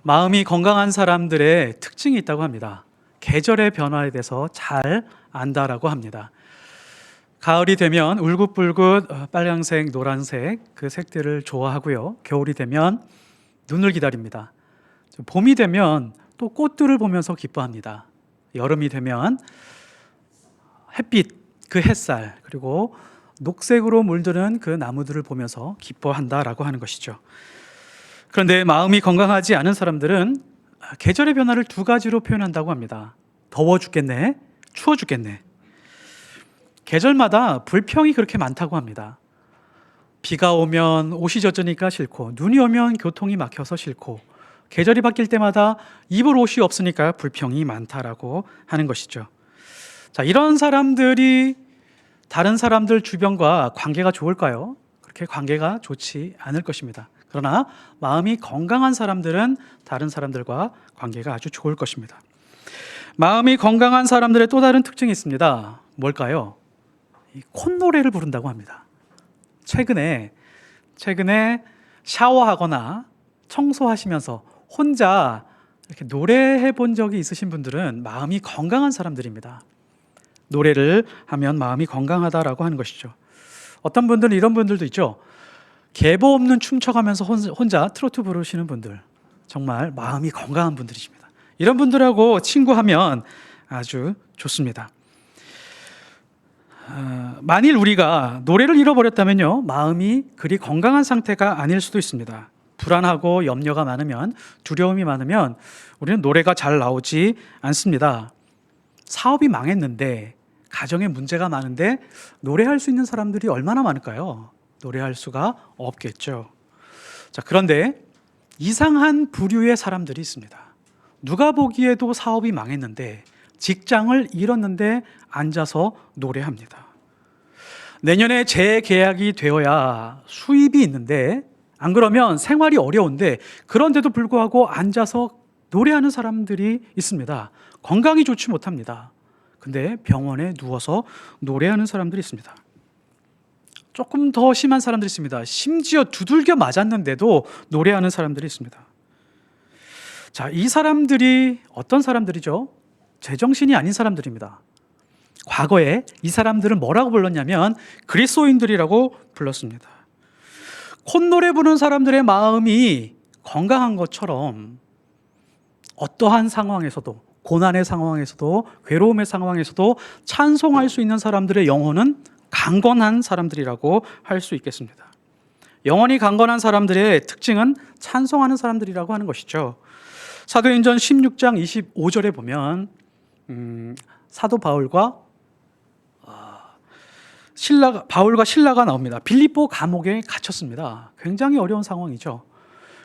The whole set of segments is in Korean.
마음이 건강한 사람들의 특징이 있다고 합니다. 계절의 변화에 대해서 잘 안다라고 합니다. 가을이 되면 울긋불긋 빨간색, 노란색 그 색들을 좋아하고요. 겨울이 되면 눈을 기다립니다. 봄이 되면 또 꽃들을 보면서 기뻐합니다. 여름이 되면 햇빛, 그 햇살, 그리고 녹색으로 물드는 그 나무들을 보면서 기뻐한다라고 하는 것이죠. 그런데 마음이 건강하지 않은 사람들은 계절의 변화를 두 가지로 표현한다고 합니다. 더워 죽겠네, 추워 죽겠네. 계절마다 불평이 그렇게 많다고 합니다. 비가 오면 옷이 젖으니까 싫고, 눈이 오면 교통이 막혀서 싫고, 계절이 바뀔 때마다 입을 옷이 없으니까 불평이 많다라고 하는 것이죠. 자, 이런 사람들이 다른 사람들 주변과 관계가 좋을까요? 그렇게 관계가 좋지 않을 것입니다. 그러나 마음이 건강한 사람들은 다른 사람들과 관계가 아주 좋을 것입니다. 마음이 건강한 사람들의 또 다른 특징이 있습니다. 뭘까요? 이 콧노래를 부른다고 합니다. 최근에 샤워하거나 청소하시면서 혼자 이렇게 노래해 본 적이 있으신 분들은 마음이 건강한 사람들입니다. 노래를 하면 마음이 건강하다라고 하는 것이죠. 어떤 분들은 이런 분들도 있죠. 계보 없는 춤춰가면서 혼자 트로트 부르시는 분들, 정말 마음이 건강한 분들이십니다. 이런 분들하고 친구하면 아주 좋습니다. 만일 우리가 노래를 잃어버렸다면요, 마음이 그리 건강한 상태가 아닐 수도 있습니다. 불안하고 염려가 많으면, 두려움이 많으면 우리는 노래가 잘 나오지 않습니다. 사업이 망했는데, 가정에 문제가 많은데 노래할 수 있는 사람들이 얼마나 많을까요? 노래할 수가 없겠죠. 자, 그런데 이상한 부류의 사람들이 있습니다. 누가 보기에도 사업이 망했는데, 직장을 잃었는데 앉아서 노래합니다. 내년에 재계약이 되어야 수입이 있는데, 안 그러면 생활이 어려운데, 그런데도 불구하고 앉아서 노래하는 사람들이 있습니다. 건강이 좋지 못합니다. 근데 병원에 누워서 노래하는 사람들이 있습니다. 조금 더 심한 사람들이 있습니다. 심지어 두들겨 맞았는데도 노래하는 사람들이 있습니다. 자, 이 사람들이 어떤 사람들이죠? 제정신이 아닌 사람들입니다. 과거에 이 사람들은 뭐라고 불렀냐면 그리스도인들이라고 불렀습니다. 콧노래 부르는 사람들의 마음이 건강한 것처럼 어떠한 상황에서도, 고난의 상황에서도, 괴로움의 상황에서도 찬송할 수 있는 사람들의 영혼은 강건한 사람들이라고 할 수 있겠습니다. 영혼이 강건한 사람들의 특징은 찬송하는 사람들이라고 하는 것이죠. 사도행전 16장 25절에 보면 사도 바울과 신라가 나옵니다. 빌립보 감옥에 갇혔습니다. 굉장히 어려운 상황이죠.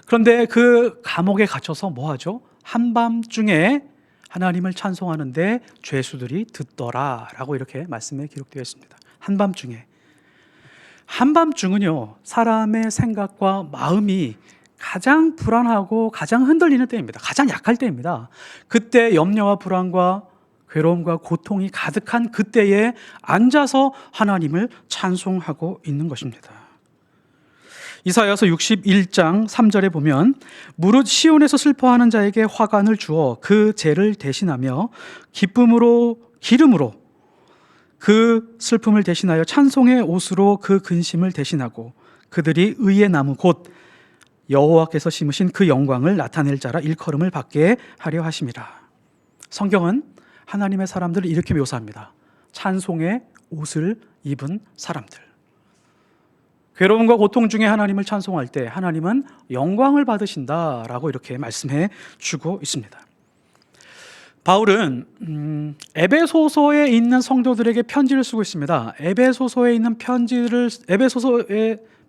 그런데 그 감옥에 갇혀서 뭐 하죠? 한밤중에 하나님을 찬송하는데 죄수들이 듣더라라고 이렇게 말씀에 기록되어 있습니다. 한밤중은요, 사람의 생각과 마음이 가장 불안하고 가장 흔들리는 때입니다. 가장 약할 때입니다. 그때 염려와 불안과 괴로움과 고통이 가득한 그때에 앉아서 하나님을 찬송하고 있는 것입니다. 이사야서 61장 3절에 보면 무릇 시온에서 슬퍼하는 자에게 화관을 주어 그 죄를 대신하며 기름으로 그 슬픔을 대신하여 찬송의 옷으로 그 근심을 대신하고 그들이 의의 나무 곧 여호와께서 심으신 그 영광을 나타낼 자라 일컬음을 받게 하려 하심이라. 성경은 하나님의 사람들을 이렇게 묘사합니다. 찬송의 옷을 입은 사람들. 괴로움과 고통 중에 하나님을 찬송할 때 하나님은 영광을 받으신다라고 이렇게 말씀해 주고 있습니다. 바울은 에베소서에 있는 성도들에게 편지를 쓰고 있습니다. 에베소서에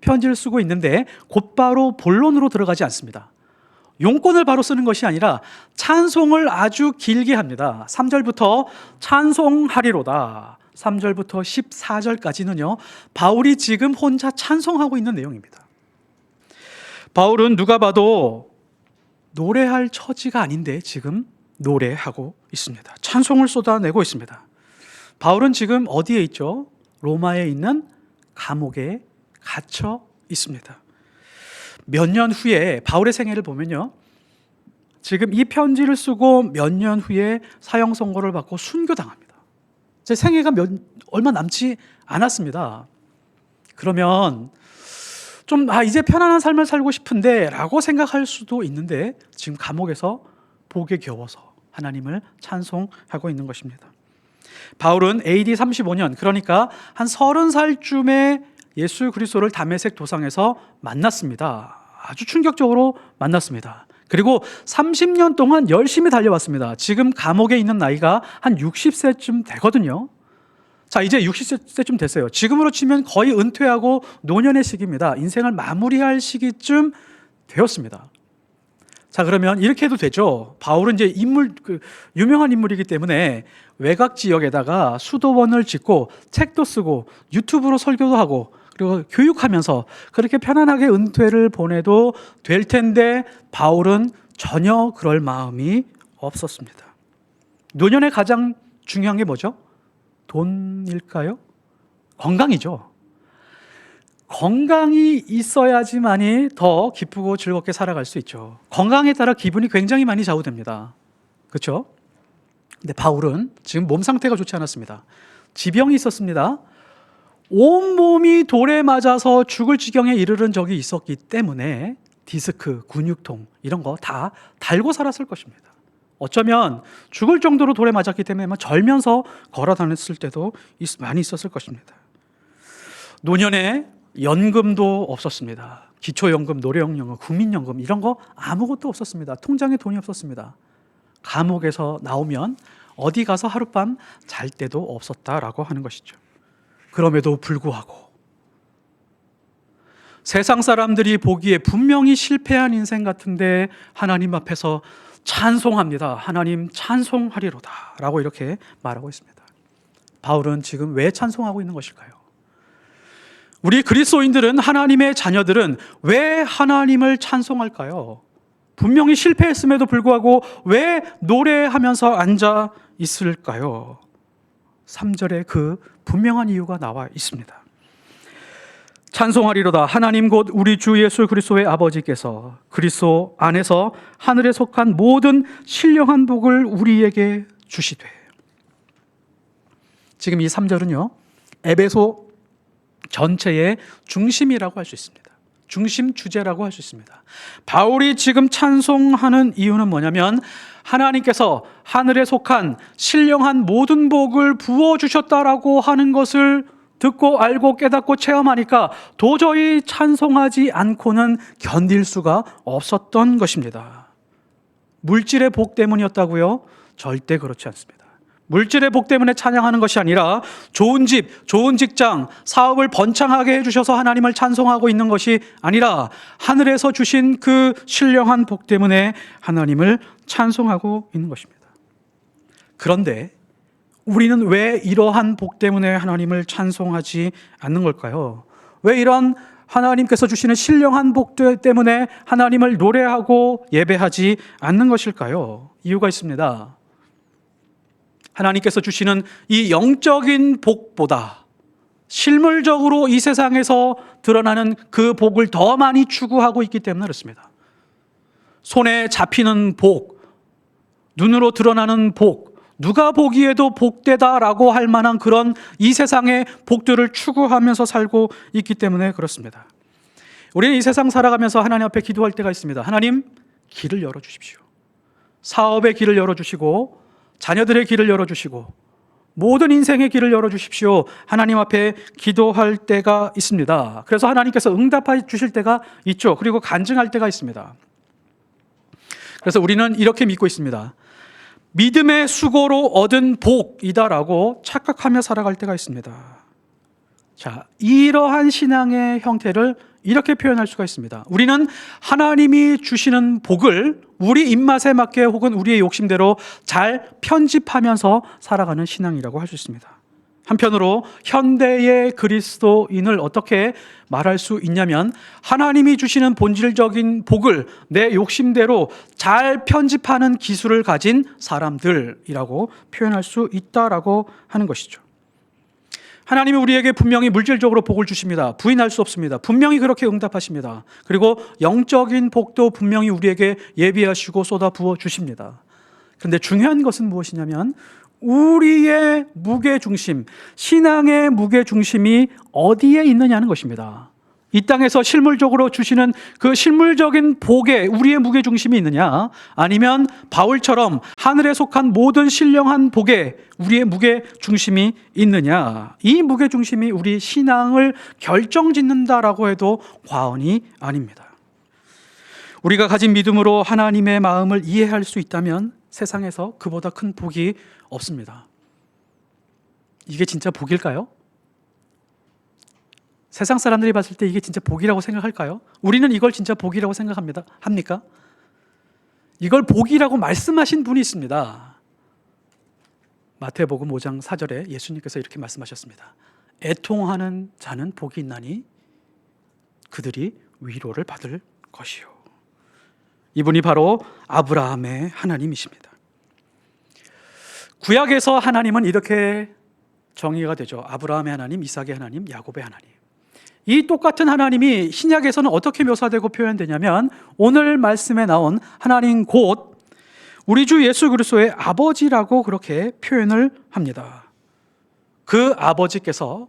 편지를 쓰고 있는데 곧바로 본론으로 들어가지 않습니다. 용건을 바로 쓰는 것이 아니라 찬송을 아주 길게 합니다. 3절부터 찬송하리로다. 3절부터 14절까지는요, 바울이 지금 혼자 찬송하고 있는 내용입니다. 바울은 누가 봐도 노래할 처지가 아닌데 지금 노래하고 있습니다. 찬송을 쏟아내고 있습니다. 바울은 지금 어디에 있죠? 로마에 있는 감옥에 갇혀 있습니다. 몇 년 후에 바울의 생애를 보면요, 지금 이 편지를 쓰고 몇 년 후에 사형 선고를 받고 순교당합니다. 제 생애가 얼마 남지 않았습니다. 그러면 좀 이제 편안한 삶을 살고 싶은데 라고 생각할 수도 있는데 지금 감옥에서 복에 겨워서 하나님을 찬송하고 있는 것입니다. 바울은 AD 35년, 그러니까 한 30살쯤에 예수 그리스도를 다메섹 도상에서 만났습니다. 아주 충격적으로 만났습니다. 그리고 30년 동안 열심히 달려왔습니다. 지금 감옥에 있는 나이가 한 60세쯤 되거든요. 자, 이제 60세쯤 됐어요. 지금으로 치면 거의 은퇴하고 노년의 시기입니다. 인생을 마무리할 시기쯤 되었습니다. 자, 그러면 이렇게 해도 되죠. 바울은 이제 유명한 인물이기 때문에 외곽 지역에다가 수도원을 짓고 책도 쓰고 유튜브로 설교도 하고 그리고 교육하면서 그렇게 편안하게 은퇴를 보내도 될 텐데 바울은 전혀 그럴 마음이 없었습니다. 노년에 가장 중요한 게 뭐죠? 돈일까요? 건강이죠. 건강이 있어야지만이 더 기쁘고 즐겁게 살아갈 수 있죠. 건강에 따라 기분이 굉장히 많이 좌우됩니다. 그렇죠? 근데 바울은 지금 몸 상태가 좋지 않았습니다. 지병이 있었습니다. 온몸이 돌에 맞아서 죽을 지경에 이르는 적이 있었기 때문에 디스크, 근육통 이런 거 다 달고 살았을 것입니다. 어쩌면 죽을 정도로 돌에 맞았기 때문에 절면서 걸어 다녔을 때도 많이 있었을 것입니다. 노년에 연금도 없었습니다. 기초연금, 노령연금, 국민연금 이런 거 아무것도 없었습니다. 통장에 돈이 없었습니다. 감옥에서 나오면 어디 가서 하룻밤 잘 때도 없었다라고 하는 것이죠. 그럼에도 불구하고 세상 사람들이 보기에 분명히 실패한 인생 같은데 하나님 앞에서 찬송합니다. 하나님 찬송하리로다 라고 이렇게 말하고 있습니다. 바울은 지금 왜 찬송하고 있는 것일까요? 우리 그리스도인들은, 하나님의 자녀들은 왜 하나님을 찬송할까요? 분명히 실패했음에도 불구하고 왜 노래하면서 앉아 있을까요? 3절에 그 분명한 이유가 나와 있습니다. 찬송하리로다. 하나님 곧 우리 주 예수 그리스도의 아버지께서 그리스도 안에서 하늘에 속한 모든 신령한 복을 우리에게 주시되. 지금 이 3절은요 에베소 전체의 중심이라고 할 수 있습니다. 중심 주제라고 할 수 있습니다. 바울이 지금 찬송하는 이유는 뭐냐면 하나님께서 하늘에 속한 신령한 모든 복을 부어주셨다라고 하는 것을 듣고 알고 깨닫고 체험하니까 도저히 찬송하지 않고는 견딜 수가 없었던 것입니다. 물질의 복 때문이었다고요? 절대 그렇지 않습니다. 물질의 복 때문에 찬양하는 것이 아니라 좋은 집, 좋은 직장, 사업을 번창하게 해주셔서 하나님을 찬송하고 있는 것이 아니라 하늘에서 주신 그 신령한 복 때문에 하나님을 찬송하고 있는 것입니다. 그런데 우리는 왜 이러한 복 때문에 하나님을 찬송하지 않는 걸까요? 왜 이런 하나님께서 주시는 신령한 복 때문에 하나님을 노래하고 예배하지 않는 것일까요? 이유가 있습니다. 하나님께서 주시는 이 영적인 복보다 실물적으로 이 세상에서 드러나는 그 복을 더 많이 추구하고 있기 때문에 그렇습니다. 손에 잡히는 복, 눈으로 드러나는 복, 누가 보기에도 복되다라고 할 만한 그런 이 세상의 복들을 추구하면서 살고 있기 때문에 그렇습니다. 우리는 이 세상 살아가면서 하나님 앞에 기도할 때가 있습니다. 하나님, 길을 열어주십시오. 사업의 길을 열어주시고 자녀들의 길을 열어주시고 모든 인생의 길을 열어주십시오. 하나님 앞에 기도할 때가 있습니다. 그래서 하나님께서 응답해 주실 때가 있죠. 그리고 간증할 때가 있습니다. 그래서 우리는 이렇게 믿고 있습니다. 믿음의 수고로 얻은 복이다라고 착각하며 살아갈 때가 있습니다. 자, 이러한 신앙의 형태를 이렇게 표현할 수가 있습니다. 우리는 하나님이 주시는 복을 우리 입맛에 맞게 혹은 우리의 욕심대로 잘 편집하면서 살아가는 신앙이라고 할 수 있습니다. 한편으로 현대의 그리스도인을 어떻게 말할 수 있냐면 하나님이 주시는 본질적인 복을 내 욕심대로 잘 편집하는 기술을 가진 사람들이라고 표현할 수 있다라고 하는 것이죠. 하나님이 우리에게 분명히 물질적으로 복을 주십니다. 부인할 수 없습니다. 분명히 그렇게 응답하십니다. 그리고 영적인 복도 분명히 우리에게 예비하시고 쏟아 부어 주십니다. 그런데 중요한 것은 무엇이냐면 우리의 무게중심, 신앙의 무게중심이 어디에 있느냐는 것입니다. 이 땅에서 실물적으로 주시는 그 실물적인 복에 우리의 무게중심이 있느냐, 아니면 바울처럼 하늘에 속한 모든 신령한 복에 우리의 무게중심이 있느냐, 이 무게중심이 우리 신앙을 결정짓는다라고 해도 과언이 아닙니다. 우리가 가진 믿음으로 하나님의 마음을 이해할 수 있다면 세상에서 그보다 큰 복이 없습니다. 이게 진짜 복일까요? 세상 사람들이 봤을 때 이게 진짜 복이라고 생각할까요? 우리는 이걸 진짜 복이라고 합니까? 이걸 복이라고 말씀하신 분이 있습니다. 마태복음 5장 4절에 예수님께서 이렇게 말씀하셨습니다. 애통하는 자는 복이 있나니 그들이 위로를 받을 것이요. 이분이 바로 아브라함의 하나님이십니다. 구약에서 하나님은 이렇게 정의가 되죠. 아브라함의 하나님, 이삭의 하나님, 야곱의 하나님. 이 똑같은 하나님이 신약에서는 어떻게 묘사되고 표현되냐면 오늘 말씀에 나온 하나님 곧 우리 주 예수 그리스도의 아버지라고 그렇게 표현을 합니다. 그 아버지께서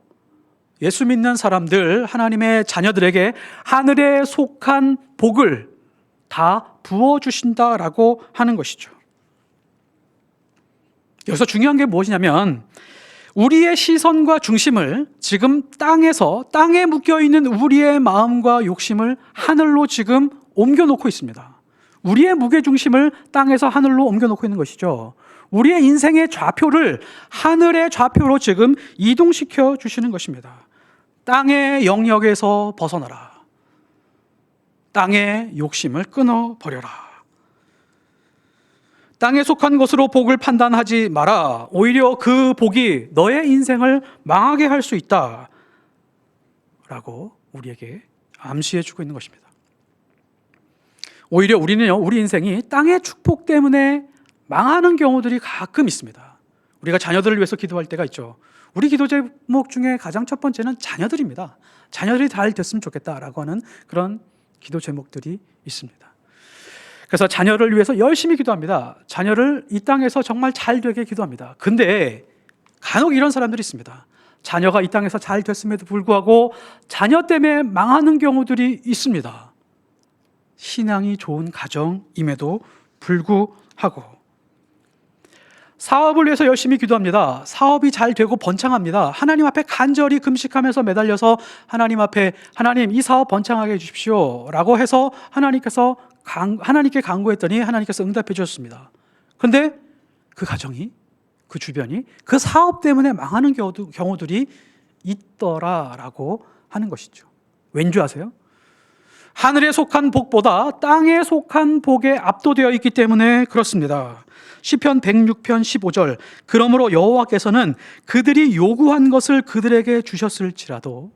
예수 믿는 사람들, 하나님의 자녀들에게 하늘에 속한 복을 다 부어주신다라고 하는 것이죠. 여기서 중요한 게 무엇이냐면 우리의 시선과 중심을 지금 땅에 묶여있는 우리의 마음과 욕심을 하늘로 지금 옮겨놓고 있습니다. 우리의 무게중심을 땅에서 하늘로 옮겨놓고 있는 것이죠. 우리의 인생의 좌표를 하늘의 좌표로 지금 이동시켜 주시는 것입니다. 땅의 영역에서 벗어나라. 땅의 욕심을 끊어버려라. 땅에 속한 것으로 복을 판단하지 마라. 오히려 그 복이 너의 인생을 망하게 할 수 있다 라고 우리에게 암시해 주고 있는 것입니다. 오히려 우리는요, 우리 인생이 땅의 축복 때문에 망하는 경우들이 가끔 있습니다. 우리가 자녀들을 위해서 기도할 때가 있죠. 우리 기도 제목 중에 가장 첫 번째는 자녀들입니다. 자녀들이 잘 됐으면 좋겠다라고 하는 그런 기도 제목들이 있습니다. 그래서 자녀를 위해서 열심히 기도합니다. 자녀를 이 땅에서 정말 잘 되게 기도합니다. 근데 간혹 이런 사람들이 있습니다. 자녀가 이 땅에서 잘 됐음에도 불구하고 자녀 때문에 망하는 경우들이 있습니다. 신앙이 좋은 가정임에도 불구하고 사업을 위해서 열심히 기도합니다. 사업이 잘 되고 번창합니다. 하나님 앞에 간절히 금식하면서 매달려서 하나님 앞에 하나님 이 사업 번창하게 해주십시오 라고 해서 하나님께 간구했더니 하나님께서 응답해 주셨습니다. 그런데 그 가정이, 그 주변이 그 사업 때문에 망하는 경우들이 있더라라고 하는 것이죠. 왠지 아세요? 하늘에 속한 복보다 땅에 속한 복에 압도되어 있기 때문에 그렇습니다. 시편 106편 15절 그러므로 여호와께서는 그들이 요구한 것을 그들에게 주셨을지라도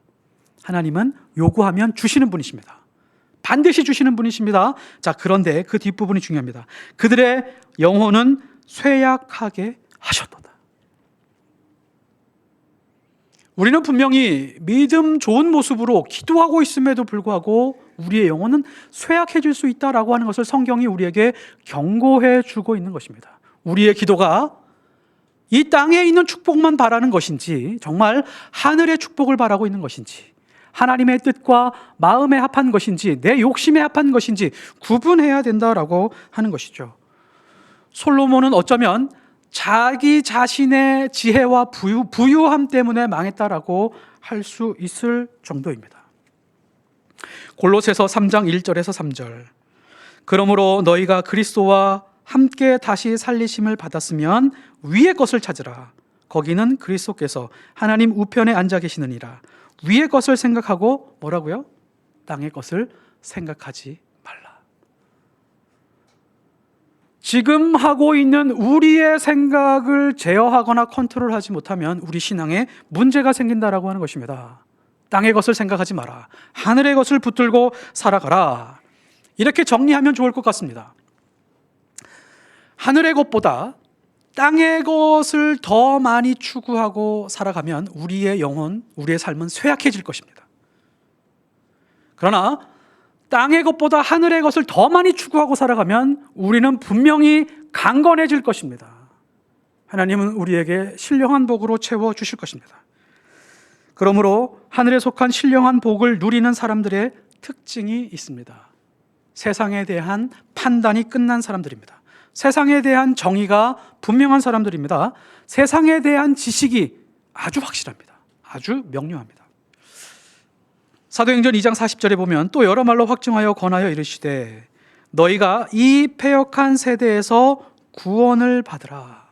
하나님은 요구하면 주시는 분이십니다. 반드시 주시는 분이십니다. 자, 그런데 그 뒷부분이 중요합니다. 그들의 영혼은 쇠약하게 하셨도다. 우리는 분명히 믿음 좋은 모습으로 기도하고 있음에도 불구하고 우리의 영혼은 쇠약해질 수 있다라고 하는 것을 성경이 우리에게 경고해 주고 있는 것입니다. 우리의 기도가 이 땅에 있는 축복만 바라는 것인지 정말 하늘의 축복을 바라고 있는 것인지 하나님의 뜻과 마음에 합한 것인지 내 욕심에 합한 것인지 구분해야 된다라고 하는 것이죠. 솔로몬은 어쩌면 자기 자신의 지혜와 부유함 때문에 망했다라고 할 수 있을 정도입니다. 골로새서 3장 1절에서 3절 그러므로 너희가 그리스도와 함께 다시 살리심을 받았으면 위의 것을 찾으라. 거기는 그리스도께서 하나님 우편에 앉아 계시느니라. 위의 것을 생각하고 뭐라고요? 땅의 것을 생각하지 말라. 지금 하고 있는 우리의 생각을 제어하거나 컨트롤하지 못하면 우리 신앙에 문제가 생긴다라고 하는 것입니다. 땅의 것을 생각하지 마라. 하늘의 것을 붙들고 살아가라. 이렇게 정리하면 좋을 것 같습니다. 하늘의 것보다 땅의 것을 더 많이 추구하고 살아가면 우리의 영혼, 우리의 삶은 쇠약해질 것입니다. 그러나 땅의 것보다 하늘의 것을 더 많이 추구하고 살아가면 우리는 분명히 강건해질 것입니다. 하나님은 우리에게 신령한 복으로 채워주실 것입니다. 그러므로 하늘에 속한 신령한 복을 누리는 사람들의 특징이 있습니다. 세상에 대한 판단이 끝난 사람들입니다. 세상에 대한 정의가 분명한 사람들입니다. 세상에 대한 지식이 아주 확실합니다. 아주 명료합니다. 사도행전 2장 40절에 보면 또 여러 말로 확증하여 권하여 이르시되 너희가 이 패역한 세대에서 구원을 받으라.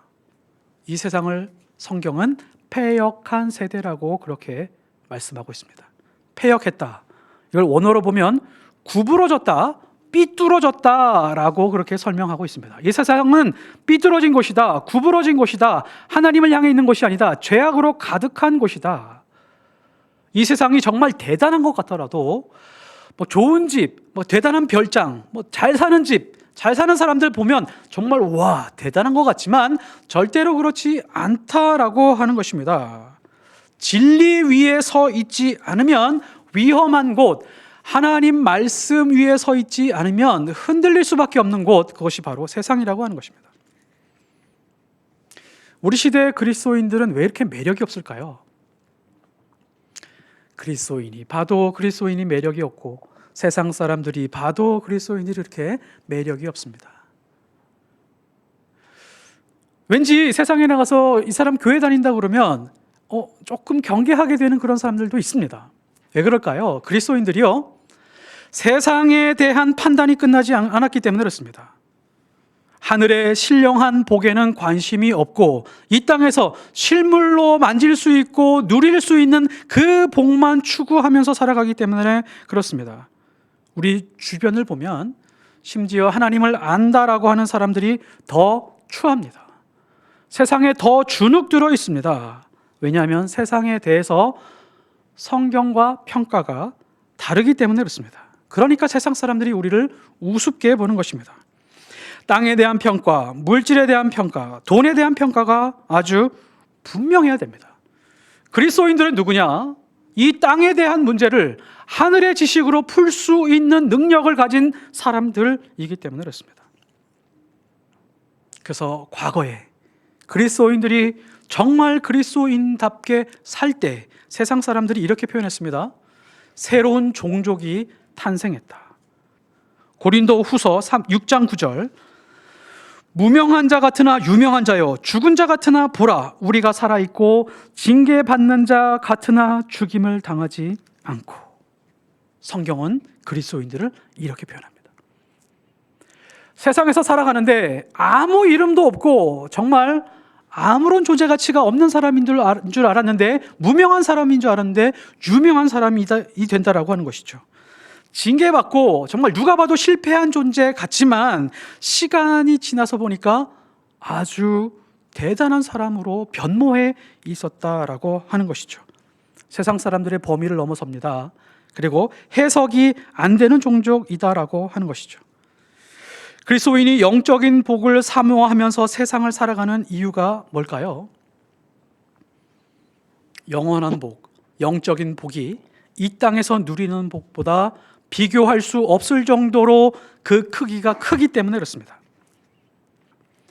이 세상을 성경은 패역한 세대라고 그렇게 말씀하고 있습니다. 패역했다. 이걸 원어로 보면 구부러졌다, 삐뚤어졌다라고 그렇게 설명하고 있습니다. 이 세상은 삐뚤어진 곳이다, 구부러진 곳이다, 하나님을 향해 있는 곳이 아니다, 죄악으로 가득한 곳이다. 이 세상이 정말 대단한 것 같더라도 좋은 집, 대단한 별장, 잘 사는 집, 잘 사는 사람들 보면 정말 와 대단한 것 같지만 절대로 그렇지 않다라고 하는 것입니다. 진리 위에 서 있지 않으면 위험한 곳, 하나님 말씀 위에 서 있지 않으면 흔들릴 수밖에 없는 곳, 그것이 바로 세상이라고 하는 것입니다. 우리 시대의 그리스도인들은 왜 이렇게 매력이 없을까요? 그리스도인이 봐도 그리스도인이 매력이 없고 세상 사람들이 봐도 그리스도인들이 이렇게 매력이 없습니다. 왠지 세상에 나가서 이 사람 교회 다닌다 그러면 조금 경계하게 되는 그런 사람들도 있습니다. 왜 그럴까요? 그리스도인들이요, 세상에 대한 판단이 끝나지 않았기 때문에 그렇습니다. 하늘의 신령한 복에는 관심이 없고 이 땅에서 실물로 만질 수 있고 누릴 수 있는 그 복만 추구하면서 살아가기 때문에 그렇습니다. 우리 주변을 보면 심지어 하나님을 안다라고 하는 사람들이 더 추합니다. 세상에 더 주눅들어 있습니다. 왜냐하면 세상에 대해서 성경과 평가가 다르기 때문에 그렇습니다. 그러니까 세상 사람들이 우리를 우습게 보는 것입니다. 땅에 대한 평가, 물질에 대한 평가, 돈에 대한 평가가 아주 분명해야 됩니다. 그리스도인들은 누구냐? 이 땅에 대한 문제를 하늘의 지식으로 풀 수 있는 능력을 가진 사람들이기 때문에 그렇습니다. 그래서 과거에 그리스도인들이 정말 그리스도인답게 살 때 세상 사람들이 이렇게 표현했습니다. 새로운 종족이 탄생했다. 고린도 후서 6장 9절, 무명한 자 같으나 유명한 자여 죽은 자 같으나 보라 우리가 살아있고 징계받는 자 같으나 죽임을 당하지 않고. 성경은 그리스도인들을 이렇게 표현합니다. 세상에서 살아가는데 아무 이름도 없고 정말 아무런 존재 가치가 없는 사람인 줄 알았는데, 무명한 사람인 줄 알았는데 유명한 사람이 된다라고 하는 것이죠. 징계받고 정말 누가 봐도 실패한 존재 같지만 시간이 지나서 보니까 아주 대단한 사람으로 변모해 있었다라고 하는 것이죠. 세상 사람들의 범위를 넘어섭니다. 그리고 해석이 안 되는 종족이다라고 하는 것이죠. 그리스도인이 영적인 복을 사모하면서 세상을 살아가는 이유가 뭘까요? 영원한 복, 영적인 복이 이 땅에서 누리는 복보다 비교할 수 없을 정도로 그 크기가 크기 때문에 그렇습니다.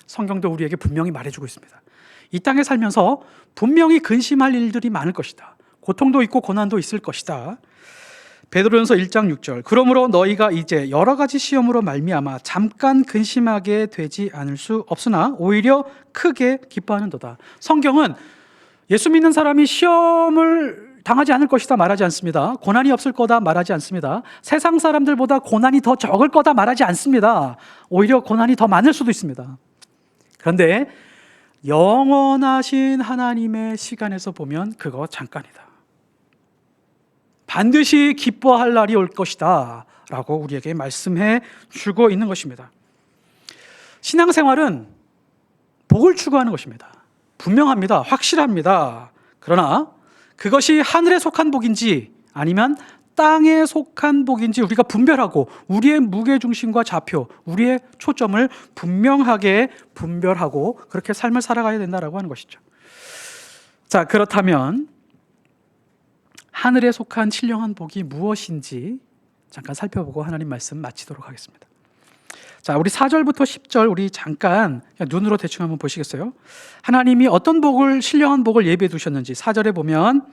성경도 우리에게 분명히 말해주고 있습니다. 이 땅에 살면서 분명히 근심할 일들이 많을 것이다. 고통도 있고 고난도 있을 것이다. 베드로전서 1장 6절, 그러므로 너희가 이제 여러 가지 시험으로 말미암아 잠깐 근심하게 되지 않을 수 없으나 오히려 크게 기뻐하는도다. 성경은 예수 믿는 사람이 시험을 당하지 않을 것이다 말하지 않습니다. 고난이 없을 거다 말하지 않습니다. 세상 사람들보다 고난이 더 적을 거다 말하지 않습니다. 오히려 고난이 더 많을 수도 있습니다. 그런데 영원하신 하나님의 시간에서 보면 그거 잠깐이다. 반드시 기뻐할 날이 올 것이다 라고 우리에게 말씀해 주고 있는 것입니다. 신앙생활은 복을 추구하는 것입니다. 분명합니다. 확실합니다. 그러나 그것이 하늘에 속한 복인지 아니면 땅에 속한 복인지 우리가 분별하고 우리의 무게중심과 좌표, 우리의 초점을 분명하게 분별하고 그렇게 삶을 살아가야 된다라고 하는 것이죠. 자, 그렇다면 하늘에 속한 신령한 복이 무엇인지 잠깐 살펴보고 하나님 말씀 마치도록 하겠습니다. 자, 우리 4절부터 10절 우리 잠깐 눈으로 대충 한번 보시겠어요? 하나님이 어떤 복을, 신령한 복을 예비해 두셨는지 4절에 보면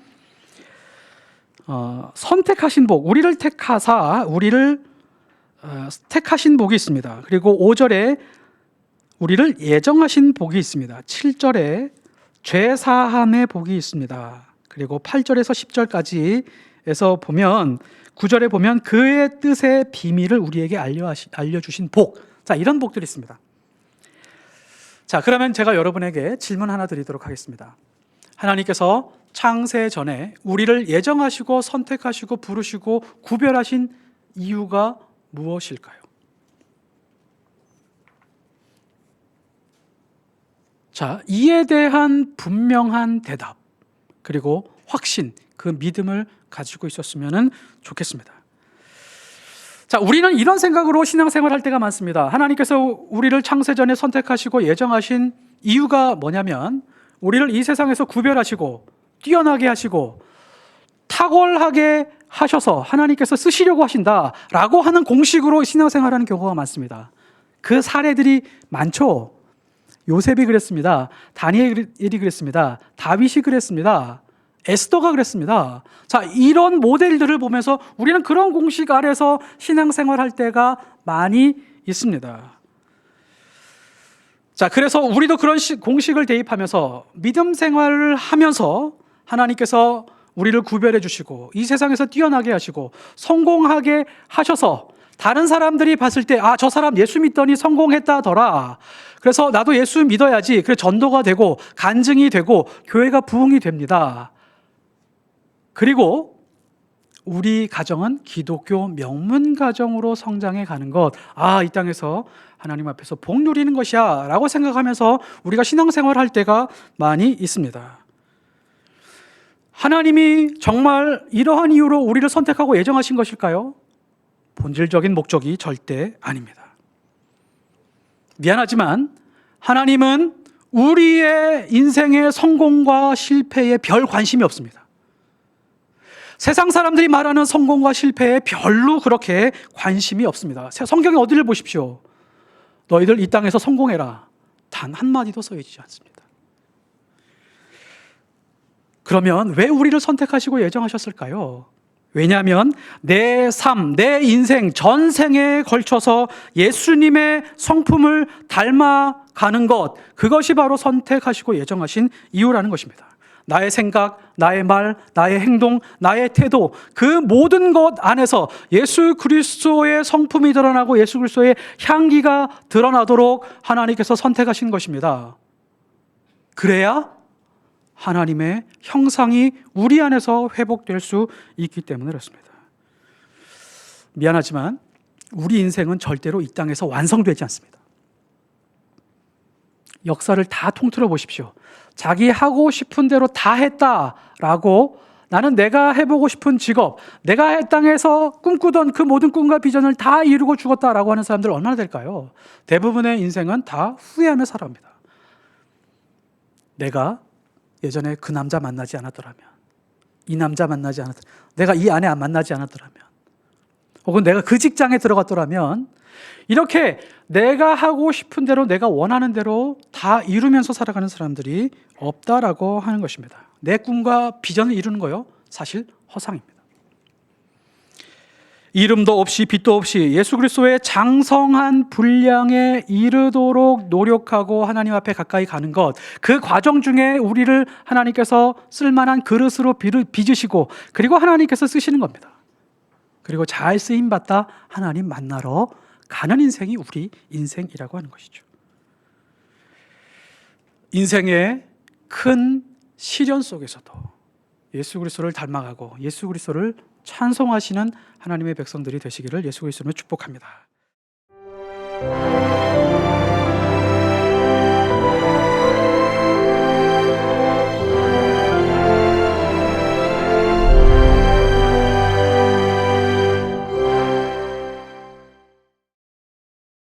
선택하신 복, 우리를 택하사 우리를 택하신 복이 있습니다. 그리고 5절에 우리를 예정하신 복이 있습니다. 7절에 죄사함의 복이 있습니다. 그리고 8절에서 10절까지에서 보면 9절에 보면 그의 뜻의 비밀을 우리에게 알려주신 복. 자, 이런 복들이 있습니다. 자, 그러면 제가 여러분에게 질문 하나 드리도록 하겠습니다. 하나님께서 창세 전에 우리를 예정하시고 선택하시고 부르시고 구별하신 이유가 무엇일까요? 자, 이에 대한 분명한 대답 그리고 확신, 그 믿음을 가지고 있었으면 좋겠습니다. 자, 우리는 이런 생각으로 신앙생활 할 때가 많습니다. 하나님께서 우리를 창세전에 선택하시고 예정하신 이유가 뭐냐면 우리를 이 세상에서 구별하시고 뛰어나게 하시고 탁월하게 하셔서 하나님께서 쓰시려고 하신다라고 하는 공식으로 신앙생활하는 경우가 많습니다. 그 사례들이 많죠. 요셉이 그랬습니다. 다니엘이 그랬습니다. 다윗이 그랬습니다. 에스더가 그랬습니다. 자, 이런 모델들을 보면서 우리는 그런 공식 아래서 신앙생활할 때가 많이 있습니다. 자, 그래서 우리도 그런 공식을 대입하면서 믿음 생활을 하면서 하나님께서 우리를 구별해 주시고 이 세상에서 뛰어나게 하시고 성공하게 하셔서 다른 사람들이 봤을 때 아, 저 사람 예수 믿더니 성공했다더라. 그래서 나도 예수 믿어야지. 그래 전도가 되고 간증이 되고 교회가 부흥이 됩니다. 그리고 우리 가정은 기독교 명문 가정으로 성장해 가는 것. 아, 이 땅에서 하나님 앞에서 복 누리는 것이야 라고 생각하면서 우리가 신앙생활 할 때가 많이 있습니다. 하나님이 정말 이러한 이유로 우리를 선택하고 예정하신 것일까요? 본질적인 목적이 절대 아닙니다. 미안하지만 하나님은 우리의 인생의 성공과 실패에 별 관심이 없습니다. 세상 사람들이 말하는 성공과 실패에 별로 그렇게 관심이 없습니다. 성경에 어디를 보십시오. 너희들 이 땅에서 성공해라. 단 한마디도 써있지 않습니다. 그러면 왜 우리를 선택하시고 예정하셨을까요? 왜냐하면 내 삶, 내 인생, 전생에 걸쳐서 예수님의 성품을 닮아가는 것, 그것이 바로 선택하시고 예정하신 이유라는 것입니다. 나의 생각, 나의 말, 나의 행동, 나의 태도, 그 모든 것 안에서 예수 그리스도의 성품이 드러나고 예수 그리스도의 향기가 드러나도록 하나님께서 선택하신 것입니다. 그래야 하나님의 형상이 우리 안에서 회복될 수 있기 때문에 그렇습니다. 미안하지만 우리 인생은 절대로 이 땅에서 완성되지 않습니다. 역사를 다 통틀어 보십시오. 자기 하고 싶은 대로 다 했다라고 나는 내가 해보고 싶은 직업, 내가 이 땅에서 꿈꾸던 그 모든 꿈과 비전을 다 이루고 죽었다라고 하는 사람들 얼마나 될까요? 대부분의 인생은 다 후회하며 살아갑니다. 내가 예전에 그 남자 만나지 않았더라면, 이 남자 만나지 않았더라면, 내가 이 아내 만나지 않았더라면, 혹은 내가 그 직장에 들어갔더라면, 이렇게 내가 하고 싶은 대로 내가 원하는 대로 다 이루면서 살아가는 사람들이 없다라고 하는 것입니다. 내 꿈과 비전을 이루는 거요, 사실 허상입니다. 이름도 없이 빛도 없이 예수 그리스도의 장성한 분량에 이르도록 노력하고 하나님 앞에 가까이 가는 것, 그 과정 중에 우리를 하나님께서 쓸만한 그릇으로 빚으시고 그리고 하나님께서 쓰시는 겁니다. 그리고 잘 쓰임받다 하나님 만나러 가는 인생이 우리 인생이라고 하는 것이죠. 인생의 큰 시련 속에서도 예수 그리스도를 닮아가고 예수 그리스도를 찬송하시는 하나님의 백성들이 되시기를 예수 그리스도로 축복합니다.